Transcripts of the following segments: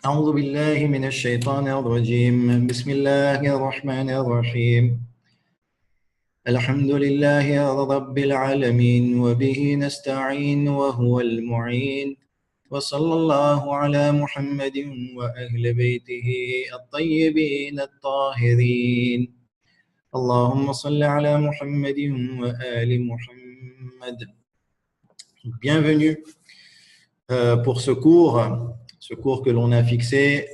أعوذ بالله من الشيطان الرجيم بسم الله الرحمن الرحيم الحمد لله رب العالمين وبه نستعين وهو المعين وصلى الله على محمد وأهل بيته الطيبين الطاهرين اللهم صل على محمد وآل محمد. Bienvenue pour ce cours que l'on a fixé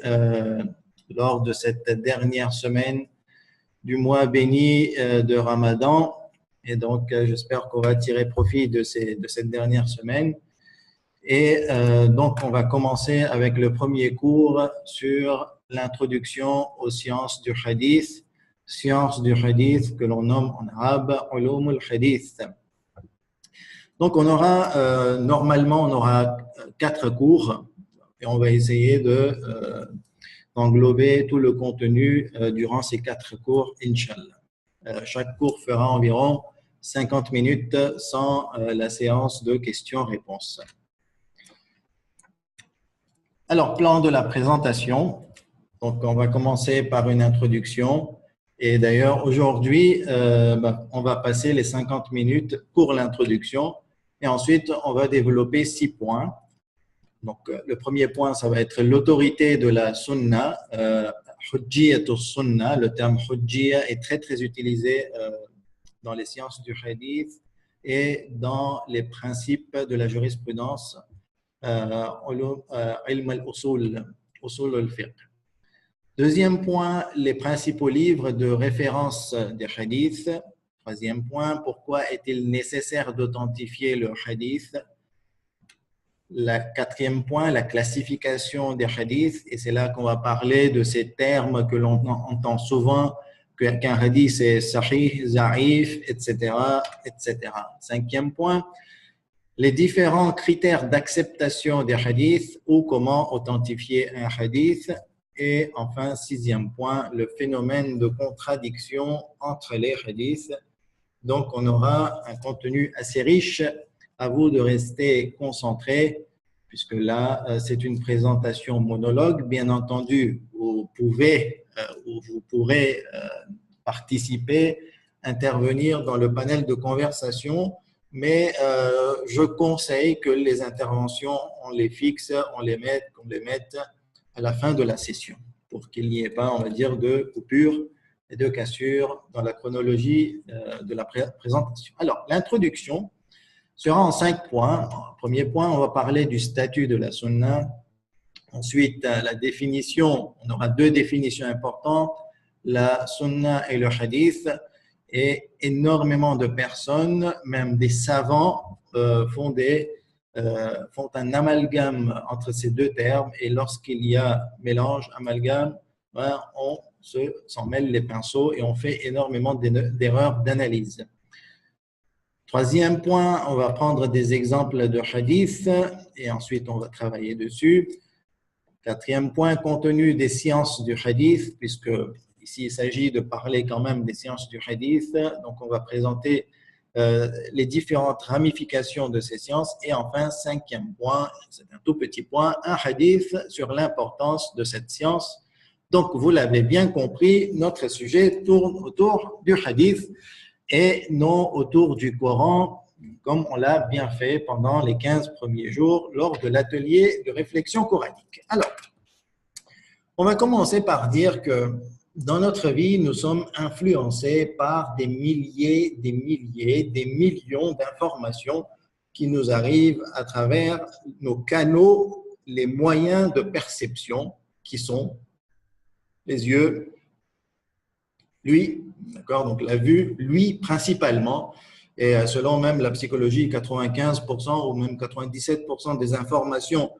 lors de cette dernière semaine du mois béni de Ramadan. Et donc, j'espère qu'on va tirer profit de cette dernière semaine. Et donc, on va commencer avec le premier cours sur l'introduction aux sciences du hadith que l'on nomme en arabe ulum al-hadith. Donc, normalement, on aura 4 cours et on va essayer d'englober tout le contenu durant ces 4 cours, Inch'Allah. Chaque cours fera environ 50 minutes sans la séance de questions-réponses. Alors, plan de la présentation. Donc, on va commencer par une introduction. Et d'ailleurs, aujourd'hui, on va passer les 50 minutes pour l'introduction. Et ensuite, on va développer 6 points. Donc, le premier point, ça va être l'autorité de la sunna. Hujjiyatu sunna, le terme hujjiya est très, très utilisé dans les sciences du hadith et dans les principes de la jurisprudence, ilm al-usul, usul al-fiqh. Deuxième point, les principaux livres de référence des hadiths. Troisième point, pourquoi est-il nécessaire d'authentifier le hadith? Quatrième point, la classification des hadiths. Et c'est là qu'on va parler de ces termes que l'on entend souvent, qu'un hadith est sahih, za'if, etc., etc. Cinquième point, les différents critères d'acceptation des hadiths ou comment authentifier un hadith. Et enfin, sixième point, le phénomène de contradiction entre les hadiths. Donc, on aura un contenu assez riche. À vous de rester concentrés, puisque là, c'est une présentation monologue. Bien entendu, vous pourrez participer, intervenir dans le panel de conversation, mais je conseille que les interventions, on les fixe, qu'on les mette à la fin de la session, pour qu'il n'y ait pas, on va dire, de coupure et de cassure dans la chronologie de la présentation. Alors, l'introduction sera en 5 points. Premier point, on va parler du statut de la sunna. Ensuite, la définition, on aura 2 définitions importantes, la sunna et le hadith. Et énormément de personnes, même des savants, font un amalgame entre ces 2 termes. Et lorsqu'il y a mélange, amalgame, on s'en mêle les pinceaux et on fait énormément d'erreurs d'analyse. Troisième point, on va prendre des exemples de hadith et ensuite on va travailler dessus. Quatrième point, contenu des sciences du hadith, puisque ici il s'agit de parler quand même des sciences du hadith. Donc on va présenter les différentes ramifications de ces sciences. Et enfin, 5e point, c'est un tout petit point, un hadith sur l'importance de cette science. Donc vous l'avez bien compris, notre sujet tourne autour du hadith et non autour du Coran, comme on l'a bien fait pendant les 15 premiers jours lors de l'atelier de réflexion coranique. Alors, on va commencer par dire que dans notre vie, nous sommes influencés par des milliers, des millions d'informations qui nous arrivent à travers nos canaux, les moyens de perception qui sont les yeux, l'ouïe, d'accord, donc la vue, l'ouïe principalement, et selon même la psychologie, 95% ou même 97% des informations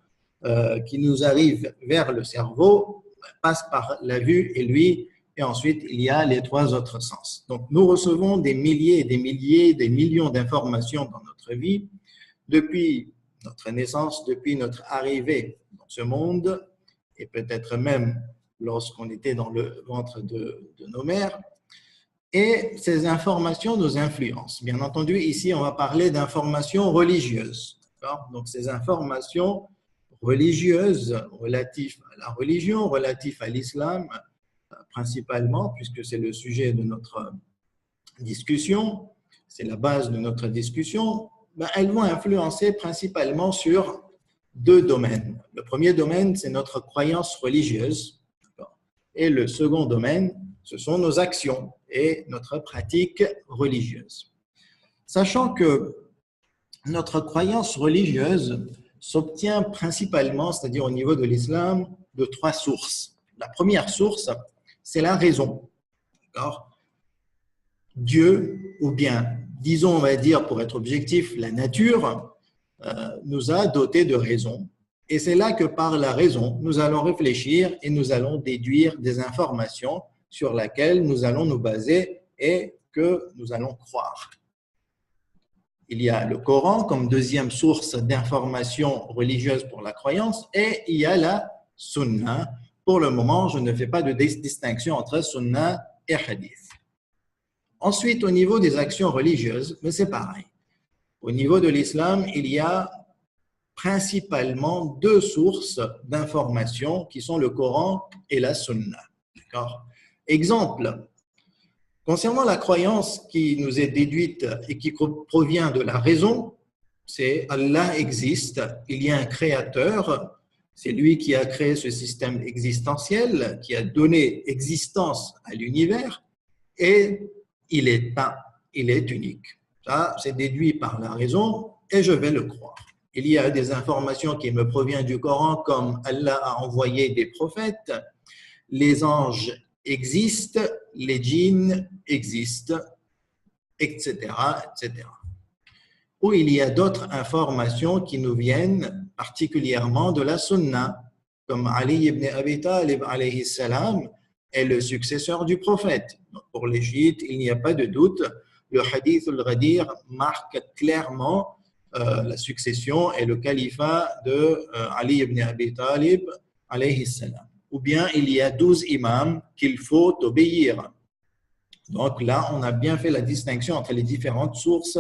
qui nous arrivent vers le cerveau passent par la vue et l'ouïe, et ensuite il y a les 3 autres sens. Donc nous recevons des milliers, des millions d'informations dans notre vie depuis notre naissance, depuis notre arrivée dans ce monde, et peut-être même lorsqu'on était dans le ventre de nos mères. Et ces informations nous influencent. Bien entendu, ici, on va parler d'informations religieuses. Donc, ces informations religieuses relatives à la religion, relatives à l'islam, principalement, puisque c'est le sujet de notre discussion, c'est la base de notre discussion, elles vont influencer principalement sur deux domaines. Le premier domaine, c'est notre croyance religieuse, et le second domaine, ce sont nos actions et notre pratique religieuse. Sachant que notre croyance religieuse s'obtient principalement, c'est-à-dire au niveau de l'islam, de trois sources. La première source, c'est la raison. Dieu, ou bien, disons, on va dire, pour être objectif, la nature, nous a dotés de raison. Et c'est là que par la raison, nous allons réfléchir et nous allons déduire des informations sur lesquelles nous allons nous baser et que nous allons croire. Il y a le Coran comme deuxième source d'information religieuse pour la croyance et il y a la Sunna. Pour le moment, je ne fais pas de distinction entre Sunna et Hadith. Ensuite, au niveau des actions religieuses, mais c'est pareil. Au niveau de l'islam, il y a principalement deux sources d'information qui sont le Coran et la Sunna. Exemple, concernant la croyance qui nous est déduite et qui provient de la raison, c'est Allah existe, il y a un créateur, c'est lui qui a créé ce système existentiel, qui a donné existence à l'univers et il est un, il est unique. Ça, c'est déduit par la raison et je vais le croire. Il y a des informations qui me proviennent du Coran comme Allah a envoyé des prophètes, les anges existent, les djinns existent, etc., etc. Ou il y a d'autres informations qui nous viennent particulièrement de la Sunna, comme Ali ibn Abi Talib alayhi salam est le successeur du prophète. Donc pour les chiites, il n'y a pas de doute, le hadith al-Ghadir marque clairement la succession et le califat de Ali ibn Abi Talib alayhi salam. Ou bien il y a 12 imams qu'il faut obéir. Donc là, on a bien fait la distinction entre les différentes sources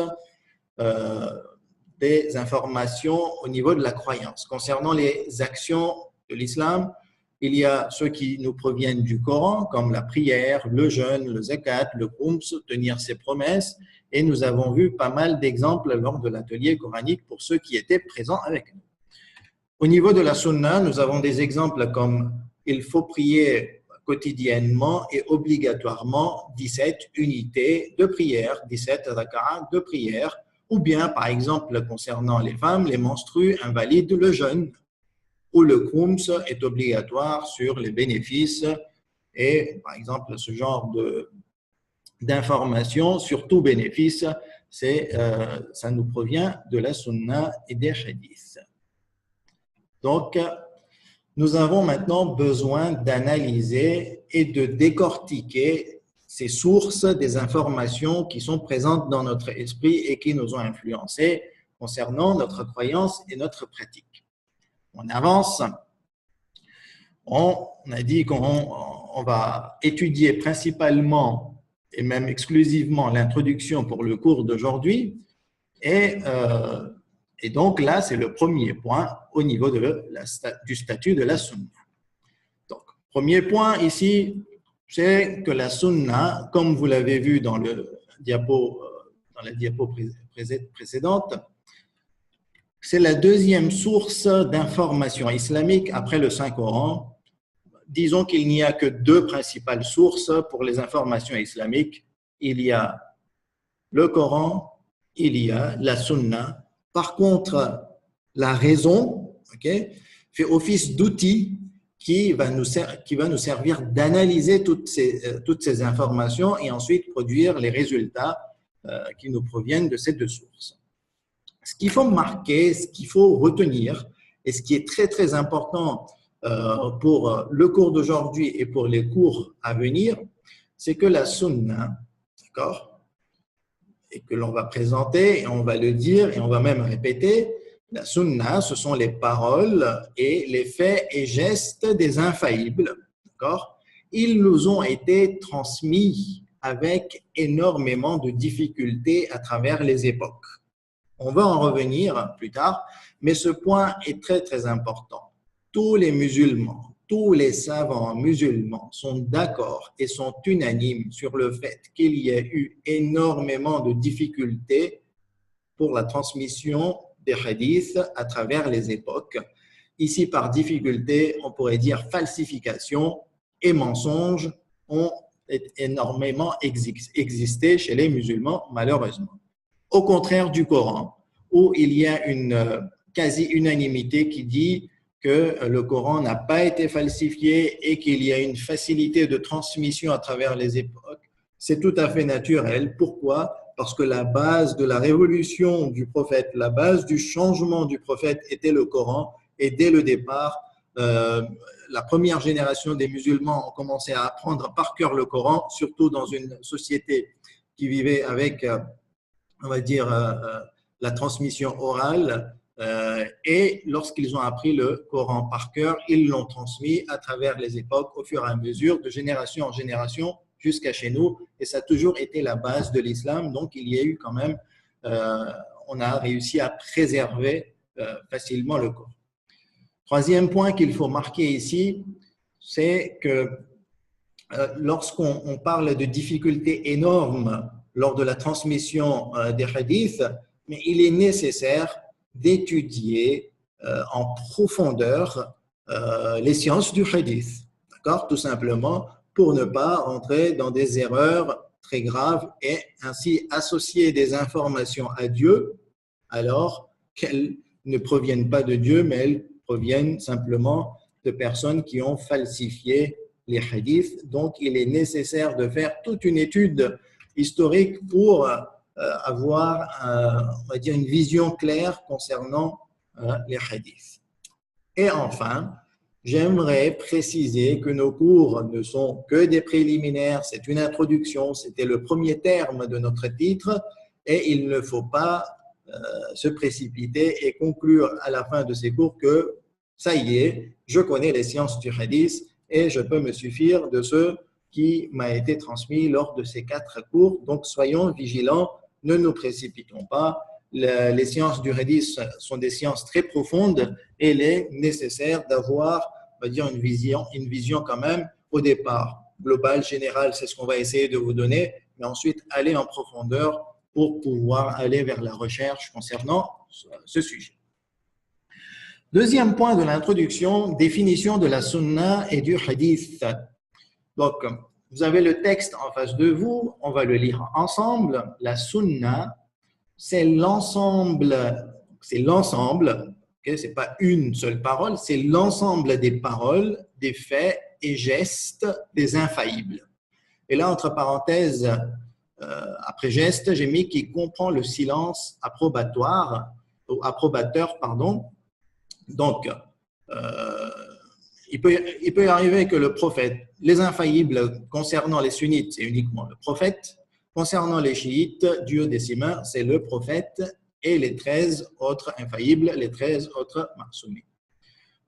des informations au niveau de la croyance. Concernant les actions de l'islam, il y a ceux qui nous proviennent du Coran, comme la prière, le jeûne, le zakat, le khums, tenir ses promesses. Et nous avons vu pas mal d'exemples lors de l'atelier coranique pour ceux qui étaient présents avec nous. Au niveau de la sunna, nous avons des exemples comme il faut prier quotidiennement et obligatoirement 17 unités de prière, 17 raka'at de prière, ou bien, par exemple, concernant les femmes, les menstrues invalident le jeûne, où le khums est obligatoire sur les bénéfices et, par exemple, ce genre d'informations sur tout bénéfice, ça nous provient de la sunna et des hadiths. Donc, nous avons maintenant besoin d'analyser et de décortiquer ces sources des informations qui sont présentes dans notre esprit et qui nous ont influencés concernant notre croyance et notre pratique. On avance. On a dit qu'on va étudier principalement et même exclusivement l'introduction pour le cours d'aujourd'hui. Et donc là, c'est le premier point au niveau du statut de la sunna. Donc, premier point ici, c'est que la sunna, comme vous l'avez vu dans la diapo précédente, c'est la deuxième source d'information islamique après le Saint-Coran. Disons qu'il n'y a que deux principales sources pour les informations islamiques. Il y a le Coran, il y a la sunna. Par contre, la raison fait office d'outil qui va nous servir d'analyser toutes ces informations et ensuite produire les résultats qui nous proviennent de ces deux sources. Ce qu'il faut marquer, ce qu'il faut retenir, et ce qui est très très important pour le cours d'aujourd'hui et pour les cours à venir, c'est que la sunna, d'accord, et que l'on va présenter, et on va le dire, et on va même répéter, la sunna, ce sont les paroles et les faits et gestes des infaillibles, d'accord. Ils nous ont été transmis avec énormément de difficultés à travers les époques. On va en revenir plus tard, Mais ce point est très, très important. Tous les musulmans, tous les savants musulmans sont d'accord et sont unanimes sur le fait qu'il y a eu énormément de difficultés pour la transmission des hadiths à travers les époques. Ici, par difficulté, on pourrait dire falsification et mensonges ont énormément existé chez les musulmans, malheureusement. Au contraire du Coran, où il y a une quasi-unanimité qui dit que le Coran n'a pas été falsifié et qu'il y a une facilité de transmission à travers les époques, c'est tout à fait naturel. Pourquoi? Parce que la base de la révolution du prophète, la base du changement du prophète était le Coran. Et dès le départ, la première génération des musulmans ont commencé à apprendre par cœur le Coran, surtout dans une société qui vivait avec, on va dire, la transmission orale. Et lorsqu'ils ont appris le Coran par cœur, ils l'ont transmis à travers les époques, au fur et à mesure, de génération en génération, jusqu'à chez nous. Et ça a toujours été la base de l'islam. Donc, il y a eu quand même, on a réussi à préserver facilement le Coran. Troisième point qu'il faut marquer ici, c'est que lorsqu'on parle de difficultés énormes lors de la transmission des hadiths, mais il est nécessaire d'étudier en profondeur les sciences du hadith, d'accord, tout simplement pour ne pas entrer dans des erreurs très graves et ainsi associer des informations à Dieu alors qu'elles ne proviennent pas de Dieu, mais elles proviennent simplement de personnes qui ont falsifié les hadiths. Donc, il est nécessaire de faire toute une étude historique pour avoir, on va dire, une vision claire concernant les hadiths. Et enfin, j'aimerais préciser que nos cours ne sont que des préliminaires, c'est une introduction, c'était le premier terme de notre titre et il ne faut pas se précipiter et conclure à la fin de ces cours que ça y est, je connais les sciences du hadith et je peux me suffire de ce qui m'a été transmis lors de ces 4 cours. Donc, soyons vigilants, ne nous précipitons pas. Les sciences du hadith sont des sciences très profondes et il est nécessaire d'avoir, on va dire, une vision quand même au départ globale, générale, c'est ce qu'on va essayer de vous donner, mais ensuite aller en profondeur pour pouvoir aller vers la recherche concernant ce sujet. Deuxième point de l'introduction, définition de la sunna et du hadith. Donc, vous avez le texte en face de vous, on va le lire ensemble. La sunna, c'est l'ensemble, okay, c'est pas une seule parole, c'est l'ensemble des paroles, des faits et gestes des infaillibles. Et là, entre parenthèses, après geste, j'ai mis qui comprend le silence approbateur, pardon. Donc, il peut y arriver que le prophète, les infaillibles concernant les sunnites, c'est uniquement le prophète. Concernant les chiites, Dieu des mains, c'est le prophète et les 13 autres infaillibles, les 13 autres marsoumi.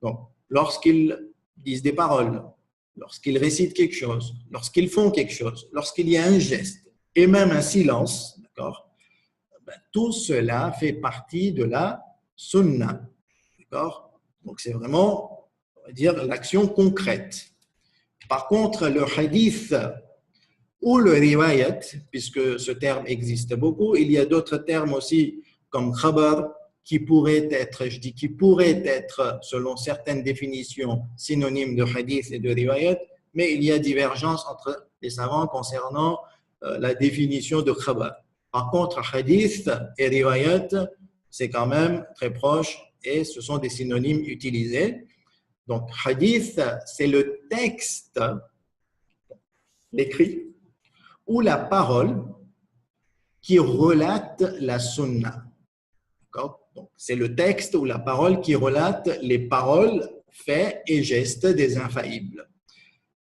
Donc, lorsqu'ils disent des paroles, lorsqu'ils récitent quelque chose, lorsqu'ils font quelque chose, lorsqu'il y a un geste et même un silence, d'accord, ben, tout cela fait partie de la sunna, d'accord. Donc, c'est vraiment, on va dire, l'action concrète. Par contre, le hadith ou le riwayat, puisque ce terme existe beaucoup, il y a d'autres termes aussi comme khabar qui pourraient être, je dis qui pourraient être, selon certaines définitions, synonymes de hadith et de riwayat, mais il y a divergence entre les savants concernant la définition de khabar. Par contre, hadith et riwayat, c'est quand même très proche et ce sont des synonymes utilisés. Donc, hadith, c'est le texte, l'écrit, ou la parole qui relate la sunna. Donc, c'est le texte ou la parole qui relate les paroles, faits et gestes des infaillibles.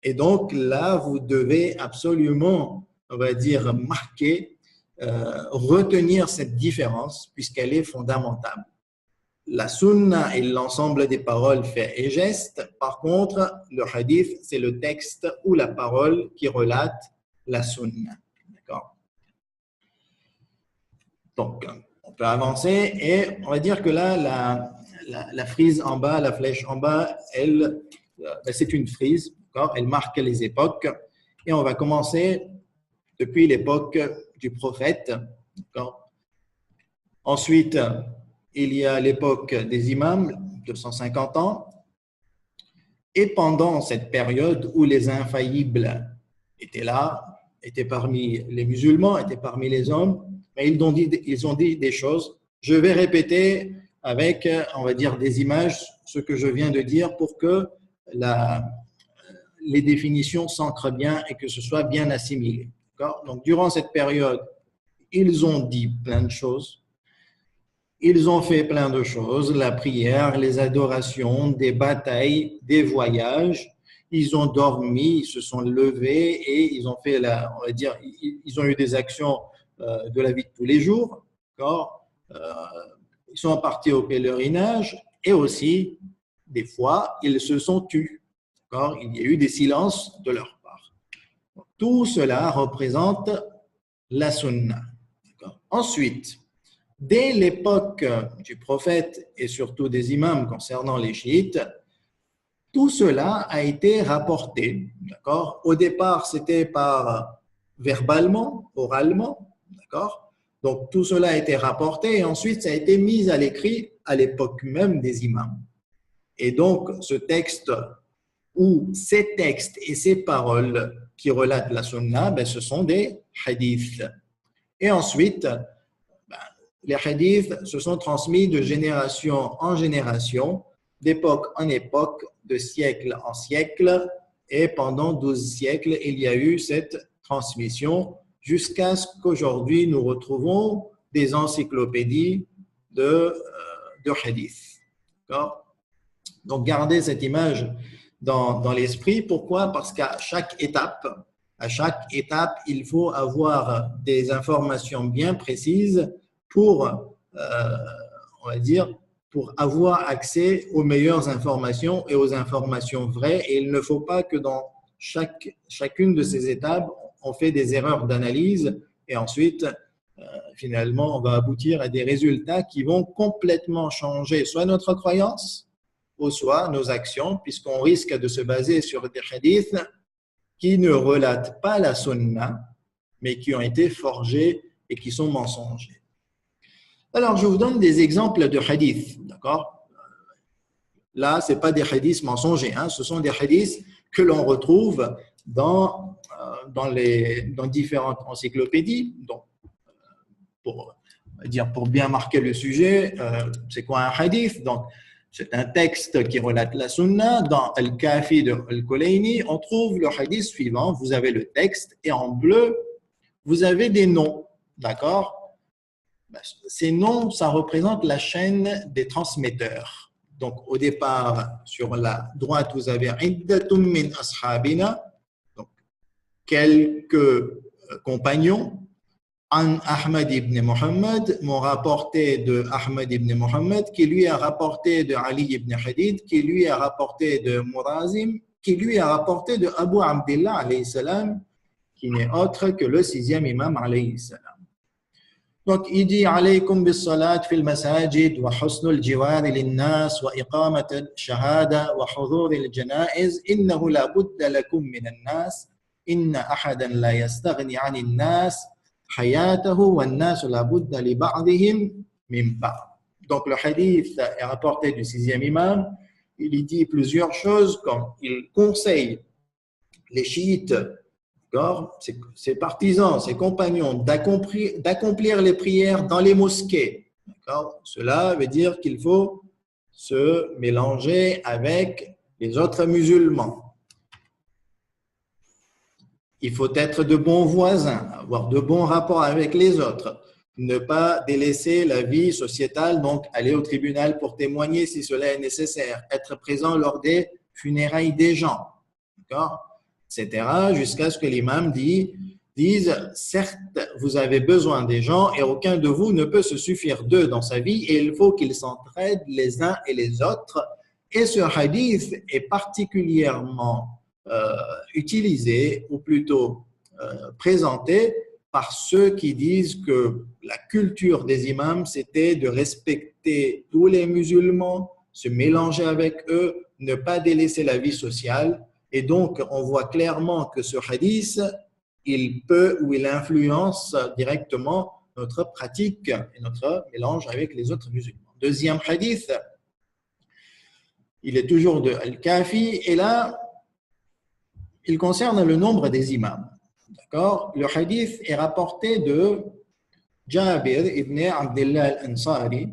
Et donc, là, vous devez absolument, on va dire, marquer, retenir cette différence puisqu'elle est fondamentale. La sunna est l'ensemble des paroles, faits et gestes. Par contre, le hadith, c'est le texte ou la parole qui relate la sunna. D'accord? Donc, peut avancer et on va dire que là, la frise en bas, la flèche en bas, elle, c'est une frise, elle marque les époques et on va commencer depuis l'époque du prophète. Ensuite, il y a l'époque des imams, 250 ans. Et pendant cette période où les infaillibles étaient là, étaient parmi les musulmans, étaient parmi les hommes, mais ils ont dit des choses. Je vais répéter avec, on va dire, des images, ce que je viens de dire pour que les définitions s'ancrent bien et que ce soit bien assimilé. Donc, durant cette période, ils ont dit plein de choses. Ils ont fait plein de choses, la prière, les adorations, des batailles, des voyages. Ils ont dormi, ils se sont levés et ils ont fait, on va dire, ils ont eu des actions de la vie de tous les jours. Ils sont partis au pèlerinage et aussi, des fois, ils se sont tus. Il y a eu des silences de leur part. Tout cela représente la sunna. Ensuite, dès l'époque du prophète et surtout des imams concernant les chiites, tout cela a été rapporté. Au départ, c'était verbalement, oralement. Donc, tout cela a été rapporté et ensuite, ça a été mis à l'écrit à l'époque même des imams. Et donc, ce texte ou ces textes et ces paroles qui relatent la sunna, ce sont des hadiths. Et ensuite, les hadiths se sont transmis de génération en génération, d'époque en époque, de siècle en siècle, et pendant 12 siècles, il y a eu cette transmission jusqu'à ce qu'aujourd'hui nous retrouvons des encyclopédies de hadiths. Donc, gardez cette image dans l'esprit. Pourquoi? Parce qu'à chaque étape, il faut avoir des informations bien précises pour, on va dire, pour avoir accès aux meilleures informations et aux informations vraies. Et il ne faut pas que dans chacune de ces étapes, on fait des erreurs d'analyse et ensuite, finalement, on va aboutir à des résultats qui vont complètement changer soit notre croyance ou soit nos actions, puisqu'on risque de se baser sur des hadiths qui ne relatent pas la sunna, mais qui ont été forgés et qui sont mensongers. Alors, je vous donne des exemples de hadiths, d'accord? Là, ce n'est pas des hadiths mensongers, ce sont des hadiths que l'on retrouve dans différentes encyclopédies. Donc, pour bien marquer le sujet, c'est quoi un hadith? Donc, c'est un texte qui relate la sunna. Dans Al-Kafi de Al-Kulayni, on trouve le hadith suivant. Vous avez le texte et en bleu, vous avez des noms, d'accord? Ces noms, ça représente la chaîne des transmetteurs. Donc, au départ, sur la droite, vous avez Iddatum min ashabina, donc quelques compagnons. An Ahmad ibn Muhammad, m'ont rapporté de Ahmad ibn Muhammad, qui lui a rapporté de Ali ibn Hadid, qui lui a rapporté de Murazim, qui lui a rapporté de Abu Abdillah alayhi salam, qui n'est autre que le 6e imam alayhi salam. Donc, il dit alaykum bis salat fil masajid wa husnul jiwari lin nas wa iqamat al shahada wa hudhur al janaiz innahu la budda lakum min an nas inna ahadan la yastaghni 'an an nas hayatahu wa an-nas la budda li ba'dihim min ba'd. Donc, le hadith est rapporté du 6e imam. Il y dit plusieurs choses comme il conseille les chiites, ses partisans, ses compagnons, d'accomplir les prières dans les mosquées. Cela veut dire qu'il faut se mélanger avec les autres musulmans. Il faut être de bons voisins, avoir de bons rapports avec les autres, ne pas délaisser la vie sociétale, donc aller au tribunal pour témoigner si cela est nécessaire, être présent lors des funérailles des gens, etc., jusqu'à ce que l'imam dise « Certes, vous avez besoin des gens et aucun de vous ne peut se suffire d'eux dans sa vie et il faut qu'ils s'entraident les uns et les autres. » Et ce hadith est particulièrement utilisé ou plutôt présenté par ceux qui disent que la culture des imams, c'était de respecter tous les musulmans, se mélanger avec eux, ne pas délaisser la vie sociale. Et donc, on voit clairement que ce hadith, il peut ou il influence directement notre pratique et notre mélange avec les autres musulmans. Deuxième hadith, il est toujours de Al-Kafi, et là, il concerne le nombre des imams. D'accord? Le hadith est rapporté de Jabir ibn Abdullah al-Ansari.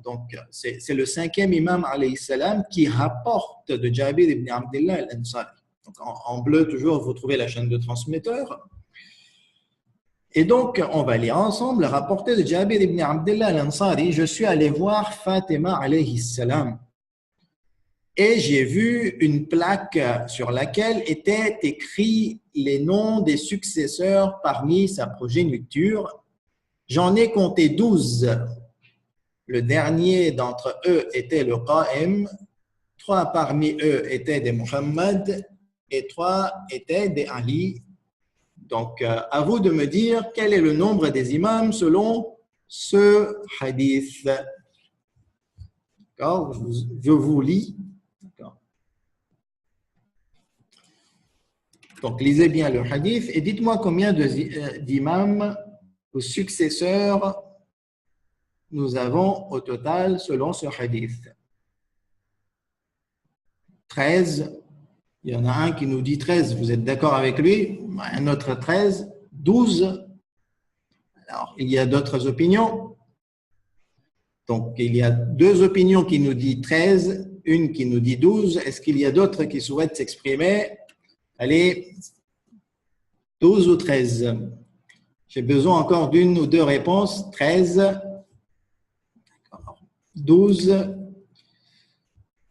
Donc, c'est le cinquième imam alayhi salam qui rapporte de Jabir ibn Abdullah al-Ansari. Donc, en bleu, toujours, vous trouvez la chaîne de transmetteurs. Et donc, on va lire ensemble le rapporté de Jabir ibn Abdullah al-Ansari. Je suis allé voir Fatima alayhi salam. Et j'ai vu une plaque sur laquelle étaient écrits les noms des successeurs parmi sa progéniture. J'en ai compté 12. Le dernier d'entre eux était le Qa'im. 3 parmi eux étaient des Muhammad et 3 étaient des Ali. Donc, à vous de me dire quel est le nombre des imams selon ce hadith. D'accord? Je vous lis. Donc, lisez bien le hadith et dites-moi combien d'imams ou successeurs nous avons au total selon ce hadith. 13. Il y en a un qui nous dit 13. Vous êtes d'accord avec lui? Un autre 13. 12. Alors, il y a d'autres opinions. Donc, il y a 2 opinions qui nous disent 13, une qui nous dit 12. Est-ce qu'il y a d'autres qui souhaitent s'exprimer? Allez, 12 ou 13. J'ai besoin encore d'une ou 2 réponses. 13, 12,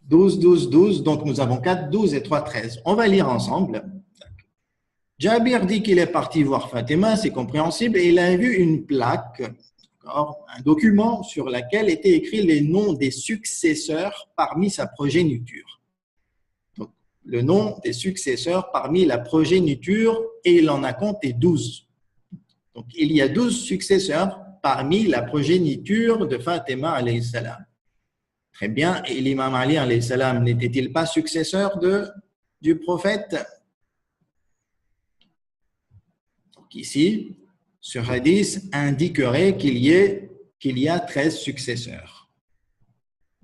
12, 12, 12. Donc, nous avons 4, 12 et 3, 13. On va lire ensemble. Jabir dit qu'il est parti voir Fatima, c'est compréhensible, et il a vu une plaque, un document sur lequel étaient écrits les noms des successeurs parmi sa progéniture. Le nom des successeurs parmi la progéniture, et il en a compté 12. Donc, il y a 12 successeurs parmi la progéniture de Fatima alayhi salam. Très bien, et l'imam Ali alayhi salam n'était-il pas successeur du prophète? Donc ici, ce hadith indiquerait qu'il y a 13 successeurs.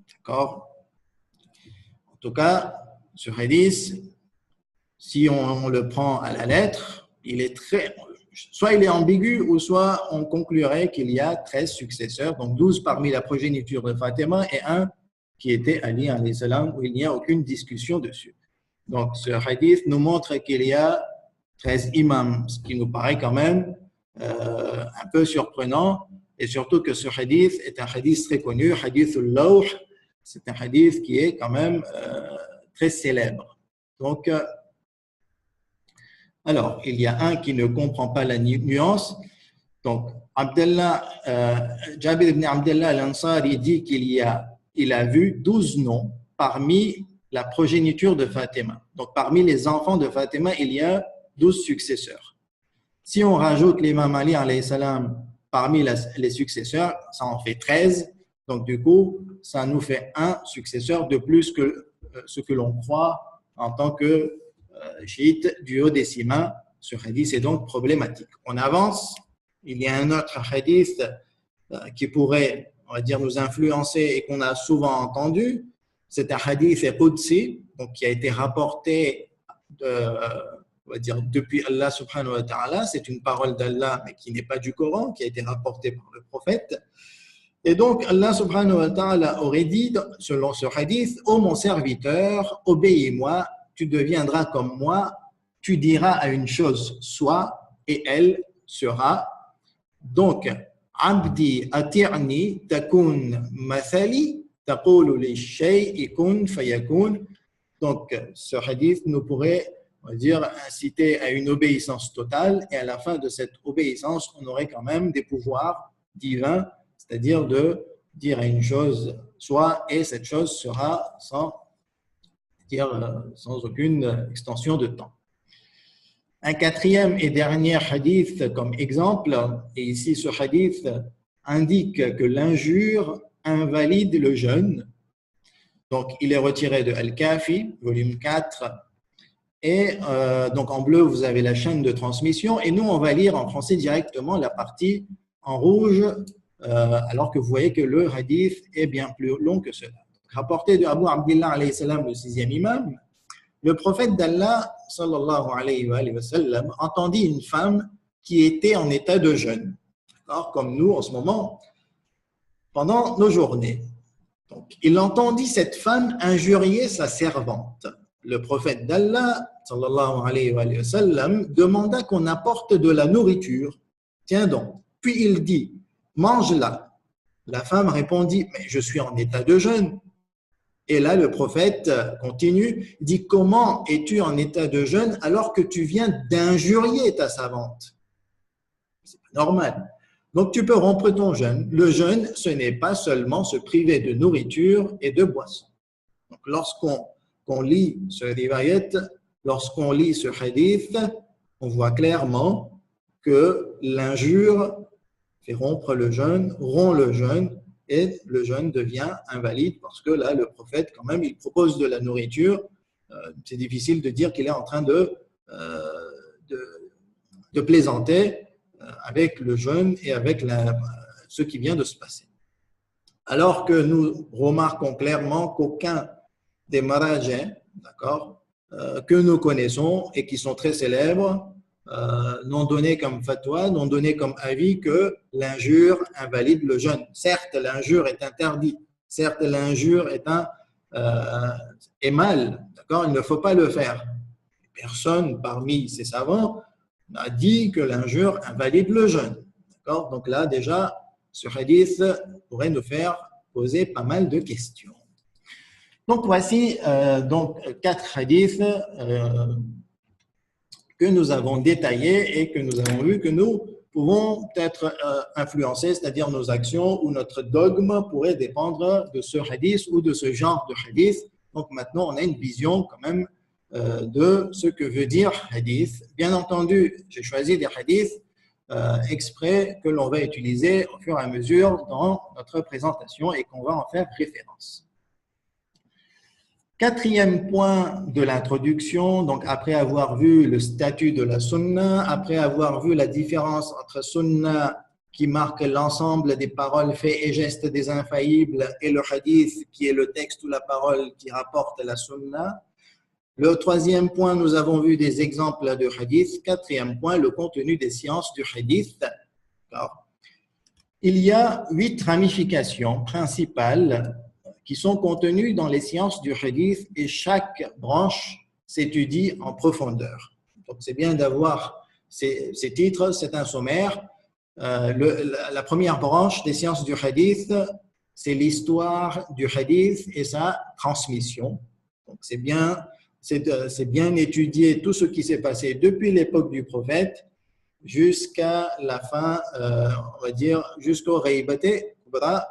D'accord? En tout cas, ce hadith, si on le prend à la lettre, soit il est ambigu, ou soit on conclurait qu'il y a 13 successeurs, donc 12 parmi la progéniture de Fatima et un qui était Ali alayhi salam, où il n'y a aucune discussion dessus. Donc ce hadith nous montre qu'il y a 13 imams, ce qui nous paraît quand même un peu surprenant, et surtout que ce hadith est un hadith très connu, hadith al-Lawh, c'est un hadith qui est quand même très célèbre. Donc, alors, il y a un qui ne comprend pas la nuance. Donc, Jabir ibn Abdullah al-Ansari dit qu'il a vu 12 noms parmi la progéniture de Fatima. Donc, parmi les enfants de Fatima, il y a 12 successeurs. Si on rajoute l'imam Ali alayhi salam parmi les successeurs, ça en fait 13. Donc, du coup, ça nous fait un successeur de plus que ce que l'on croit en tant que chiite duodécimain. Ce hadith est donc problématique. On avance. Il y a un autre hadith qui pourrait, on va dire, nous influencer et qu'on a souvent entendu. C'est un hadith qudsi, donc qui a été rapporté on va dire, depuis Allah subhanahu wa ta'ala. C'est une parole d'Allah, mais qui n'est pas du Coran, qui a été rapportée par le prophète. Et donc, Allah subhanahu wa ta'ala aurait dit, selon ce hadith, « Ô mon serviteur, obéis-moi, tu deviendras comme moi, tu diras à une chose, soit, et elle sera. » Donc, « Abdi atirni takun mathali, taqulu li shay'i kun fayakun » Donc, ce hadith nous pourrait, on va dire, inciter à une obéissance totale, et à la fin de cette obéissance, on aurait quand même des pouvoirs divins, c'est-à-dire de dire à une chose soit, et cette chose sera sans aucune extension de temps. Un quatrième et dernier hadith comme exemple, et ici ce hadith indique que l'injure invalide le jeûne. Donc, il est retiré de Al-Kafi, volume 4. Et donc, en bleu, vous avez la chaîne de transmission. Et nous, on va lire en français directement la partie en rouge, alors que vous voyez que le hadith est bien plus long que cela. Rapporté de Abu Abdillah, alayhi salam, le sixième imam, le prophète d'Allah, sallallahu alayhi wa sallam, entendit une femme qui était en état de jeûne, comme nous en ce moment, pendant nos journées. Donc, il entendit cette femme injurier sa servante. Le prophète d'Allah, sallallahu alayhi wa sallam, demanda qu'on apporte de la nourriture. Tiens donc. Puis il dit, mange-la. La femme répondit, mais je suis en état de jeûne. Et là, le prophète continue, dit, comment es-tu en état de jeûne alors que tu viens d'injurier ta servante? C'est pas normal. Donc, tu peux rompre ton jeûne. Le jeûne, ce n'est pas seulement se priver de nourriture et de boisson. Donc, lorsqu'on lit ce riwayat, lorsqu'on lit ce hadith, on voit clairement que l'injure fait rompre le jeûne, rompt le jeûne, et le jeûne devient invalide parce que là, le prophète, quand même, il propose de la nourriture. C'est difficile de dire qu'il est en train de plaisanter avec le jeûne et avec ce qui vient de se passer. Alors que nous remarquons clairement qu'aucun des marajins, d'accord, que nous connaissons et qui sont très célèbres, n'ont donné comme fatwa, n'ont donné comme avis que l'injure invalide le jeûne. Certes, l'injure est interdite. Certes, l'injure est mal. D'accord, il ne faut pas le faire. Personne parmi ces savants n'a dit que l'injure invalide le jeûne. D'accord, donc là, déjà, ce hadith pourrait nous faire poser pas mal de questions. Donc, voici donc 4 hadiths que nous avons détaillés et que nous avons vu que nous pouvons être influencés, c'est-à-dire nos actions ou notre dogme pourrait dépendre de ce hadith ou de ce genre de hadith. Donc maintenant, on a une vision quand même de ce que veut dire hadith. Bien entendu, j'ai choisi des hadiths exprès que l'on va utiliser au fur et à mesure dans notre présentation et qu'on va en faire référence. Quatrième point de l'introduction, donc après avoir vu le statut de la sunna, après avoir vu la différence entre sunna qui marque l'ensemble des paroles, faits et gestes des infaillibles et le hadith qui est le texte ou la parole qui rapporte la sunna. Le troisième point, nous avons vu des exemples de hadith. Quatrième point, le contenu des sciences du hadith. Alors, il y a 8 ramifications principales qui sont contenus dans les sciences du hadith et chaque branche s'étudie en profondeur. Donc, c'est bien d'avoir ces titres, c'est un sommaire. La première branche des sciences du hadith, c'est l'histoire du hadith et sa transmission. Donc, c'est bien étudier tout ce qui s'est passé depuis l'époque du prophète jusqu'à la fin, on va dire, jusqu'au Ghaibaté Kubra,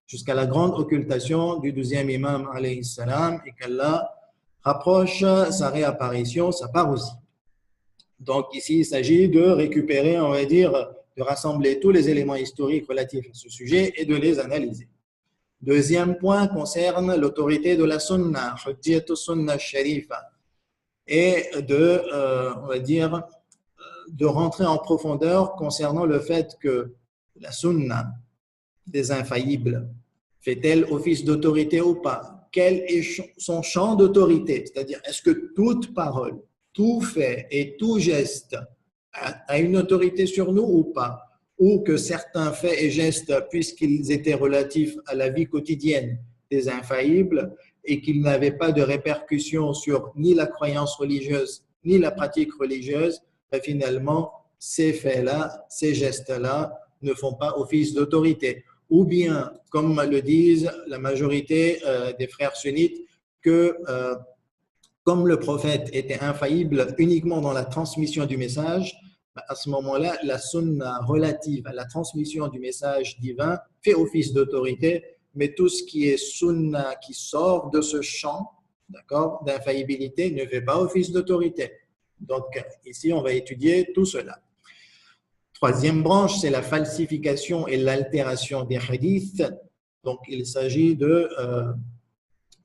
jusqu'à la grande occultation du 12e imam alayhi salam et qu'Allah rapproche sa réapparition, sa parousie. Donc ici, il s'agit de récupérer, on va dire, de rassembler tous les éléments historiques relatifs à ce sujet et de les analyser. Deuxième point concerne l'autorité de la sunna, hujjatu sunna sharifa, et on va dire, de rentrer en profondeur concernant le fait que la sunna des infaillibles fait-elle office d'autorité ou pas? Quel est son champ d'autorité? C'est-à-dire, est-ce que toute parole, tout fait et tout geste a une autorité sur nous ou pas? Ou que certains faits et gestes, puisqu'ils étaient relatifs à la vie quotidienne des infaillibles et qu'ils n'avaient pas de répercussions sur ni la croyance religieuse ni la pratique religieuse, finalement, ces faits-là, ces gestes-là ne font pas office d'autorité. Ou bien, comme le disent la majorité des frères sunnites, que comme le prophète était infaillible uniquement dans la transmission du message, à ce moment-là, la sunna relative à la transmission du message divin fait office d'autorité, mais tout ce qui est sunna qui sort de ce champ, d'accord, d'infaillibilité ne fait pas office d'autorité. Donc, ici, on va étudier tout cela. Troisième branche, c'est la falsification et l'altération des hadiths. Donc, il s'agit de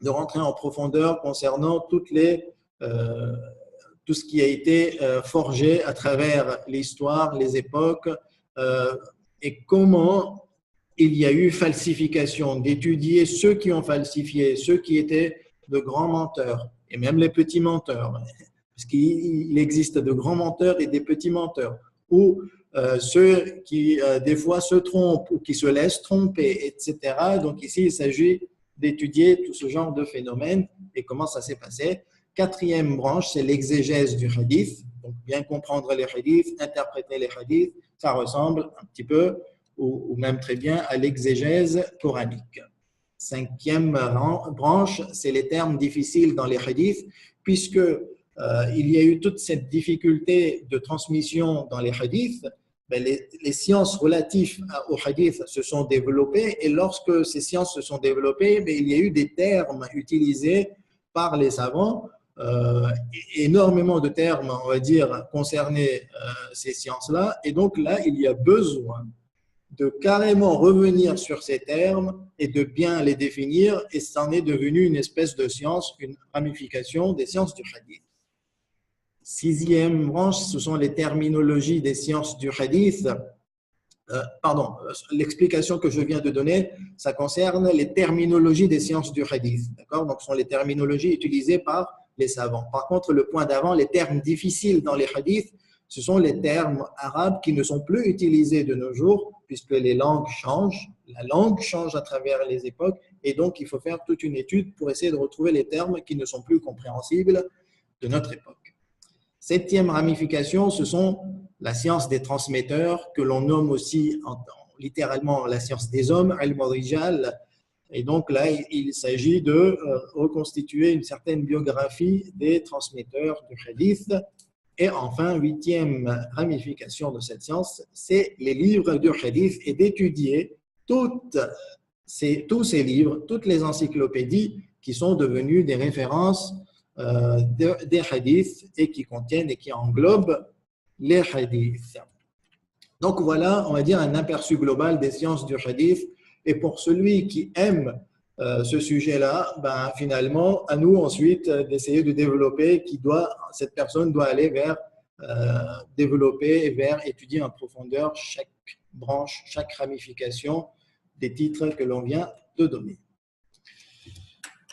rentrer en profondeur concernant tout ce qui a été forgé à travers l'histoire, les époques, et comment il y a eu falsification, d'étudier ceux qui ont falsifié, ceux qui étaient de grands menteurs, et même les petits menteurs, parce qu'il existe de grands menteurs et des petits menteurs, ou ceux qui des fois se trompent ou qui se laissent tromper, etc. Donc ici, il s'agit d'étudier tout ce genre de phénomènes et comment ça s'est passé. Quatrième branche, c'est l'exégèse du hadith. Donc, bien comprendre les hadiths, interpréter les hadiths, ça ressemble un petit peu ou même très bien à l'exégèse coranique. Cinquième branche, c'est les termes difficiles dans les hadiths, puisque il y a eu toute cette difficulté de transmission dans les hadiths. Ben, les sciences relatives aux hadiths se sont développées, et lorsque ces sciences se sont développées, ben, il y a eu des termes utilisés par les savants, énormément de termes, on va dire, concernés ces sciences-là, et donc là, il y a besoin de carrément revenir sur ces termes et de bien les définir, et c'en est devenu une espèce de science, une ramification des sciences du hadith. Sixième branche, ce sont les terminologies des sciences du hadith. L'explication que je viens de donner, ça concerne les terminologies des sciences du hadith. D'accord? Donc, ce sont les terminologies utilisées par les savants. Par contre, le point d'avant, les termes difficiles dans les hadiths, ce sont les termes arabes qui ne sont plus utilisés de nos jours, puisque les langues changent, la langue change à travers les époques, et donc il faut faire toute une étude pour essayer de retrouver les termes qui ne sont plus compréhensibles de notre époque. Septième ramification, ce sont la science des transmetteurs, que l'on nomme aussi littéralement la science des hommes, ilm al-rijal. Et donc là, il s'agit de reconstituer une certaine biographie des transmetteurs du hadith. Et enfin, huitième ramification de cette science, c'est les livres du hadith et d'étudier tous ces livres, toutes les encyclopédies qui sont devenues des références des hadiths et qui contiennent et qui englobent les hadiths. Donc voilà, on va dire un aperçu global des sciences du hadith. Et pour celui qui aime ce sujet-là, ben, finalement, à nous ensuite d'essayer de développer, cette personne doit aller vers développer, vers étudier en profondeur chaque branche, chaque ramification des titres que l'on vient de donner.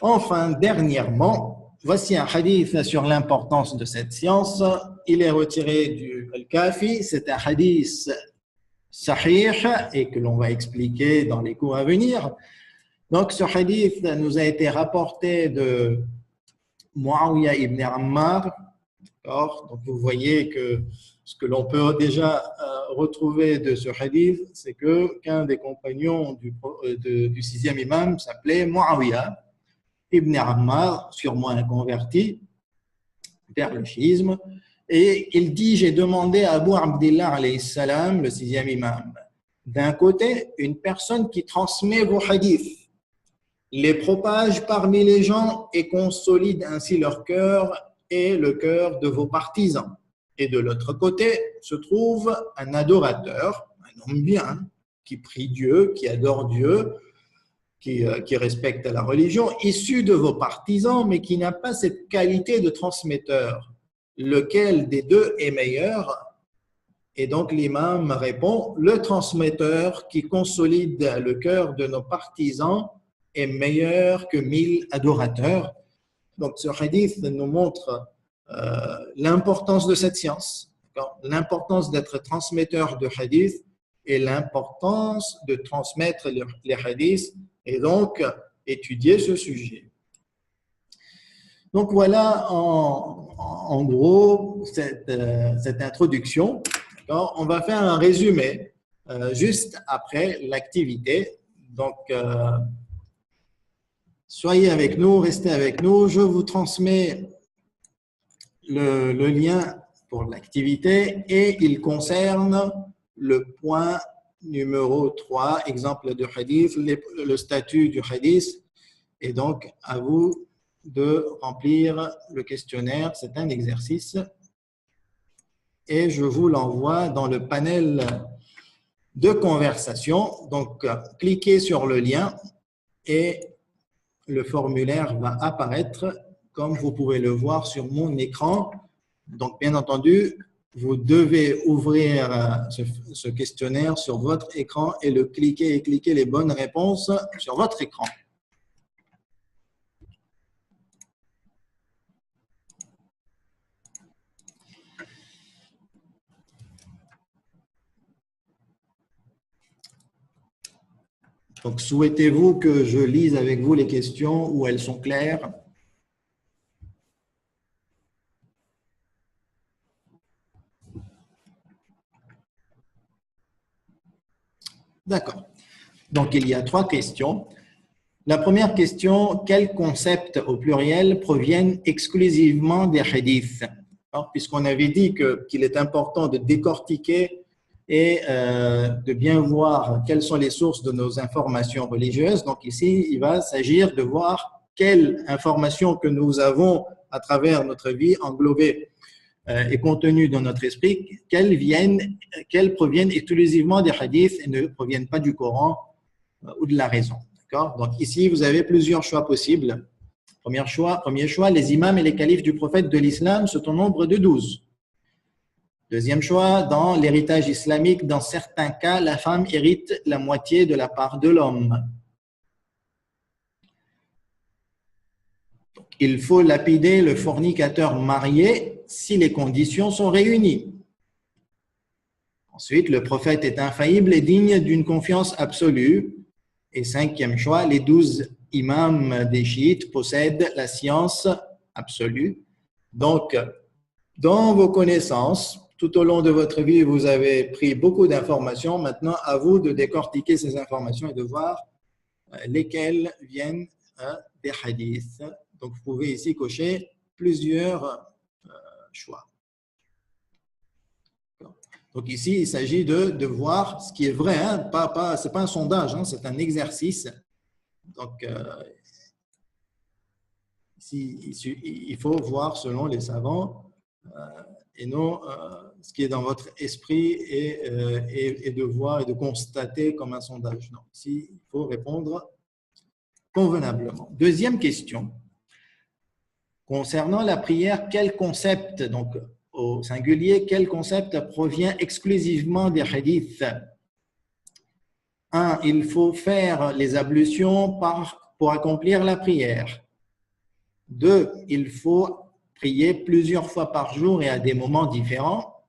Enfin, dernièrement, voici un hadith sur l'importance de cette science. Il est retiré du Al-Kafi. C'est un hadith sahih et que l'on va expliquer dans les cours à venir. Donc, ce hadith nous a été rapporté de Muawiyah ibn Ammar. Donc, vous voyez que ce que l'on peut déjà retrouver de ce hadith, c'est qu'un des compagnons du sixième imam s'appelait Muawiyah ibn Ammar, sûrement un converti vers le chiisme. Et il dit, j'ai demandé à Abu Abdillah alayhi salam, le sixième imam, d'un côté, une personne qui transmet vos hadiths, les propage parmi les gens et consolide ainsi leur cœur et le cœur de vos partisans. Et de l'autre côté se trouve un adorateur, un homme bien, qui prie Dieu, qui adore Dieu, qui respecte la religion, issu de vos partisans, mais qui n'a pas cette qualité de transmetteur. Lequel des deux est meilleur? Et donc l'imam répond, le transmetteur qui consolide le cœur de nos partisans est meilleur que 1000 adorateurs. Donc ce hadith nous montre l'importance de cette science, l'importance d'être transmetteur de hadith et l'importance de transmettre les hadiths et donc étudier ce sujet. Donc voilà en gros cette introduction. On va faire un résumé juste après l'activité. Donc soyez avec nous, restez avec nous. Je vous transmets le lien pour l'activité et il concerne le point numéro 3, exemple de hadith, le statut du hadith. Et donc, à vous de remplir le questionnaire. C'est un exercice et je vous l'envoie dans le panel de conversation. Donc, cliquez sur le lien et le formulaire va apparaître comme vous pouvez le voir sur mon écran. Donc, bien entendu, vous devez ouvrir ce questionnaire sur votre écran et le cliquer et cliquer les bonnes réponses sur votre écran. Donc, souhaitez-vous que je lise avec vous les questions ou elles sont claires? D'accord. Donc, il y a 3 questions. La première question, quels concepts au pluriel proviennent exclusivement des hadiths? Puisqu'on avait dit qu'il est important de décortiquer et de bien voir quelles sont les sources de nos informations religieuses. Donc ici, il va s'agir de voir quelles informations que nous avons à travers notre vie englobées et contenues dans notre esprit, qu'elles proviennent exclusivement des hadiths et ne proviennent pas du Coran ou de la raison. Donc ici, vous avez plusieurs choix possibles. Premier choix, les imams et les califes du prophète de l'islam sont au nombre de 12. Deuxième choix, dans l'héritage islamique, dans certains cas, la femme hérite la moitié de la part de l'homme. Il faut lapider le fornicateur marié si les conditions sont réunies. Ensuite, le prophète est infaillible et digne d'une confiance absolue. Et cinquième choix, les 12 imams des chiites possèdent la science absolue. Donc, dans vos connaissances, tout au long de votre vie, vous avez pris beaucoup d'informations. Maintenant, à vous de décortiquer ces informations et de voir lesquelles viennent des hadiths. Donc, vous pouvez ici cocher plusieurs choix. Donc, ici, il s'agit de voir ce qui est vrai. Ce n'est pas un sondage, c'est un exercice. Donc, ici, il faut voir selon les savants et non ce qui est dans votre esprit et de voir et de constater comme un sondage. Non, ici, il faut répondre convenablement. Deuxième question. Concernant la prière, quel concept, donc au singulier, quel concept provient exclusivement des hadiths? 1. Il faut faire les ablutions pour accomplir la prière. 2. Il faut prier plusieurs fois par jour et à des moments différents.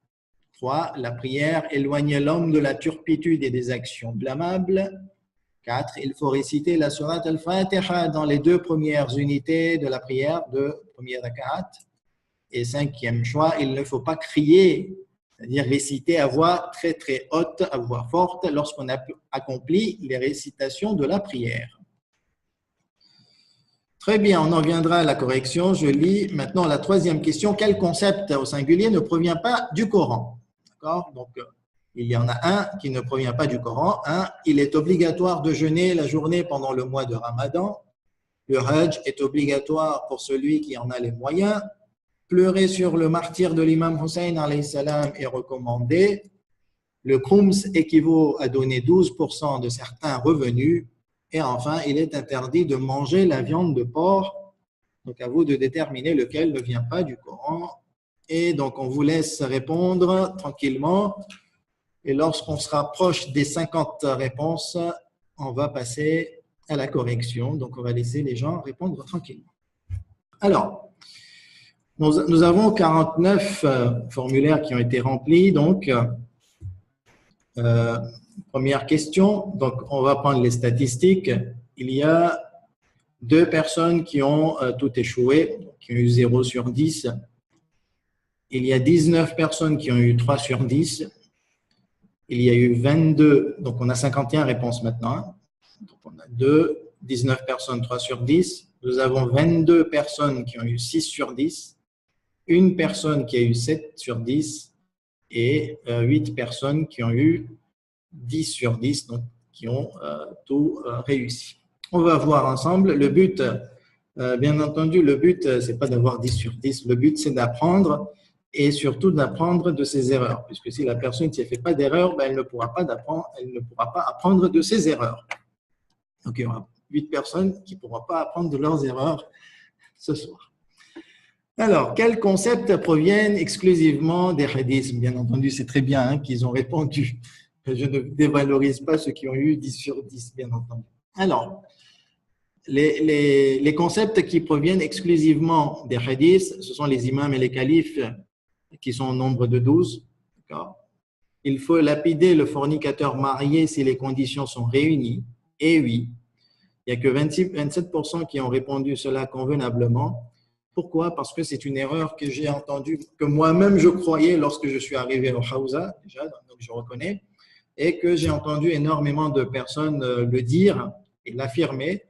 3. La prière éloigne l'homme de la turpitude et des actions blâmables. 4. Il faut réciter la sourate al-Fatiha dans les 2 premières unités de la prière, de première rak'at. Et 5e choix, il ne faut pas crier, c'est-à-dire réciter à voix très très haute, à voix forte, lorsqu'on accomplit les récitations de la prière. Très bien, on en viendra à la correction. Je lis maintenant la 3e question. Quel concept au singulier ne provient pas du Coran? D'accord? Donc, il y en a un qui ne provient pas du Coran. Il est obligatoire de jeûner la journée pendant le mois de Ramadan. Le Hajj est obligatoire pour celui qui en a les moyens. Pleurer sur le martyr de l'imam Hussein alayhi salam est recommandé. Le khums équivaut à donner 12% de certains revenus. Et enfin, il est interdit de manger la viande de porc. Donc, à vous de déterminer lequel ne vient pas du Coran. Et donc, on vous laisse répondre tranquillement. Et lorsqu'on sera proche des 50 réponses, on va passer à la correction. Donc, on va laisser les gens répondre tranquillement. Alors, nous avons 49 formulaires qui ont été remplis. Donc, première question. Donc, on va prendre les statistiques. Il y a 2 personnes qui ont tout échoué, qui ont eu 0 sur 10. Il y a 19 personnes qui ont eu 3 sur 10. Il y a eu 22, donc on a 51 réponses maintenant. Donc on a 19 personnes, 3 sur 10. Nous avons 22 personnes qui ont eu 6 sur 10. Une personne qui a eu 7 sur 10 et 8 personnes qui ont eu 10 sur 10, donc qui ont tout réussi. On va voir ensemble. Le but, bien entendu, le but, ce n'est pas d'avoir 10 sur 10. Le but, c'est d'apprendre et surtout d'apprendre de ses erreurs, puisque si la personne ne fait pas d'erreur, ben, elle ne pourra pas apprendre de ses erreurs. Donc, il y aura 8 personnes qui ne pourront pas apprendre de leurs erreurs ce soir. Alors, quels concepts proviennent exclusivement des hadiths? Bien entendu, c'est très bien hein, qu'ils ont répondu. Je ne dévalorise pas ceux qui ont eu 10 sur 10, bien entendu. Alors, les concepts qui proviennent exclusivement des hadiths, ce sont les imams et les califes qui sont au nombre de 12. Il faut lapider le fornicateur marié si les conditions sont réunies. Et oui, il n'y a que 27% qui ont répondu cela convenablement. Pourquoi? Parce que c'est une erreur que j'ai entendue, que moi-même je croyais lorsque je suis arrivé au Hawza, déjà, donc je reconnais, et que j'ai entendu énormément de personnes le dire et l'affirmer.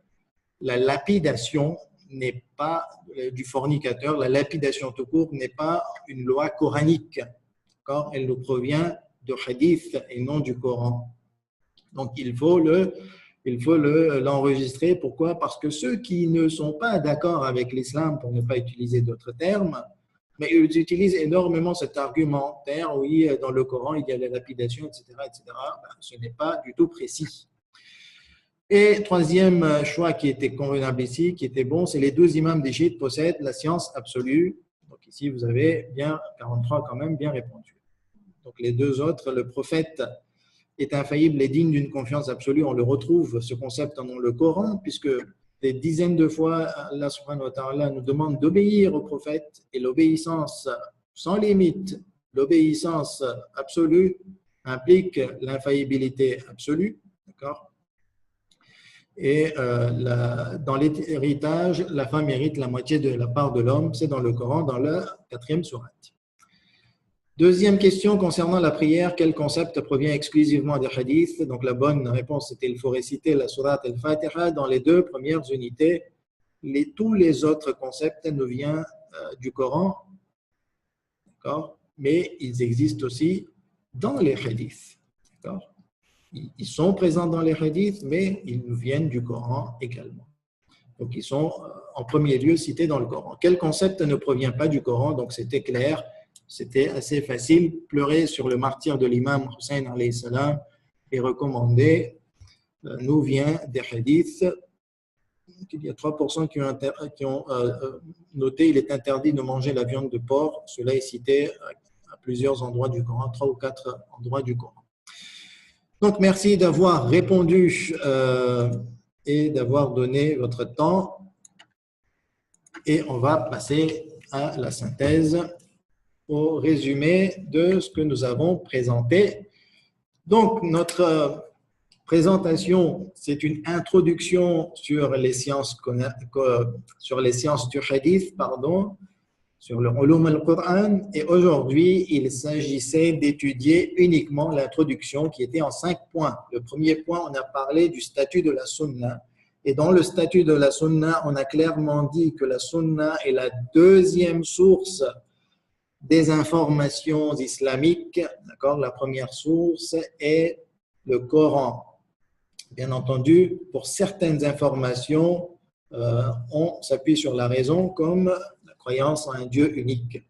La lapidation n'est pas du fornicateur, la lapidation tout court n'est pas une loi coranique. Elle nous provient de hadith et non du Coran. Donc il faut l'enregistrer. Pourquoi? Parce que ceux qui ne sont pas d'accord avec l'islam, pour ne pas utiliser d'autres termes, mais ils utilisent énormément cet argumentaire, oui, dans le Coran, il y a la lapidation, etc., etc. Ben, ce n'est pas du tout précis. Et troisième choix qui était convenable ici, qui était bon, c'est les 12 imams des chiites possèdent la science absolue. Donc ici, vous avez bien 43 quand même bien répondu. Donc les deux autres, le prophète est infaillible et digne d'une confiance absolue. On le retrouve, ce concept, dans le Coran, puisque des dizaines de fois, Allah subhanahu wa ta'ala nous demande d'obéir au prophète, et l'obéissance sans limite, l'obéissance absolue implique l'infaillibilité absolue. D'accord? Et dans l'héritage, la femme mérite la moitié de la part de l'homme. C'est dans le Coran, dans la 4e sourate. Deuxième question concernant la prière, quel concept provient exclusivement des hadiths? Donc la bonne réponse c'était il faut réciter la sourate al-Fatiha dans les 2 premières unités. Tous les autres concepts nous viennent du Coran, d'accord? Mais ils existent aussi dans les hadiths. D'accord? Ils sont présents dans les hadiths, mais ils nous viennent du Coran également. Donc, ils sont en premier lieu cités dans le Coran. Quel concept ne provient pas du Coran? Donc, c'était clair, c'était assez facile. Pleurer sur le martyre de l'imam Hussein alayhi salam est recommandé, nous vient des hadiths. Il y a 3% qui ont noté il est interdit de manger la viande de porc. Cela est cité à plusieurs endroits du Coran, 3 ou 4 endroits du Coran. Donc, merci d'avoir répondu et d'avoir donné votre temps. Et on va passer à la synthèse, au résumé de ce que nous avons présenté. Donc, notre présentation, c'est une introduction sur les sciences du hadith, sur le ulum al-Qur'an, et aujourd'hui, il s'agissait d'étudier uniquement l'introduction qui était en 5 points. Le premier point, on a parlé du statut de la sunna, et dans le statut de la sunna, on a clairement dit que la sunna est la 2e source des informations islamiques. D'accord? La première source est le Coran. Bien entendu, pour certaines informations, on s'appuie sur la raison comme croyance en un Dieu unique.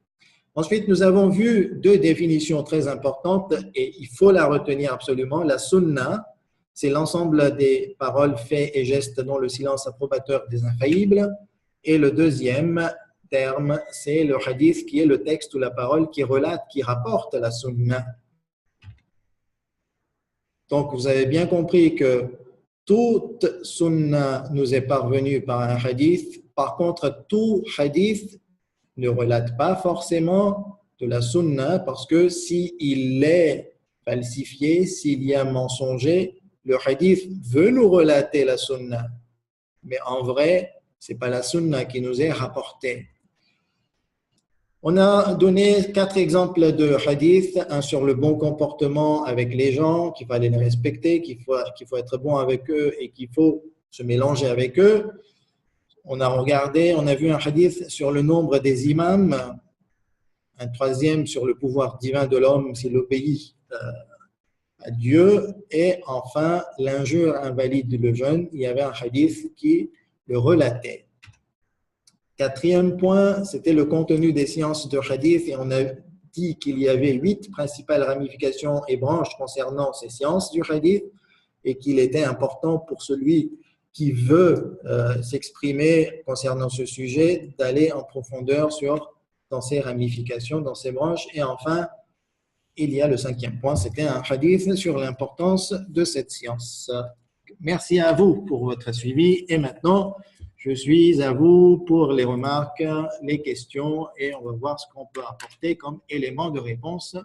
Ensuite, nous avons vu 2 définitions très importantes et il faut la retenir absolument. La sunna, c'est l'ensemble des paroles, faits et gestes dont le silence approbateur des infaillibles. Et le deuxième terme, c'est le hadith qui est le texte ou la parole qui relate, qui rapporte la sunna. Donc, vous avez bien compris que toute sunna nous est parvenue par un hadith. Par contre, tout hadith ne relate pas forcément de la sunna parce que s'il est falsifié, s'il y a mensonger, le hadith veut nous relater la sunna. Mais en vrai, ce n'est pas la sunna qui nous est rapportée. On a donné 4 exemples de hadith, un sur le bon comportement avec les gens, qu'il fallait les respecter, qu'il faut être bon avec eux et qu'il faut se mélanger avec eux. On a vu un hadith sur le nombre des imams, un 3e sur le pouvoir divin de l'homme s'il obéit à Dieu, et enfin l'injure invalide le jeûne. Il y avait un hadith qui le relatait. Quatrième point, c'était le contenu des sciences de hadith et on a dit qu'il y avait 8 principales ramifications et branches concernant ces sciences du hadith et qu'il était important pour celui qui veut s'exprimer concernant ce sujet d'aller en profondeur dans ces ramifications, dans ces branches. Et enfin, il y a le 5e point, c'était un hadith sur l'importance de cette science. Merci à vous pour votre suivi et maintenant, je suis à vous pour les remarques, les questions et on va voir ce qu'on peut apporter comme élément de réponse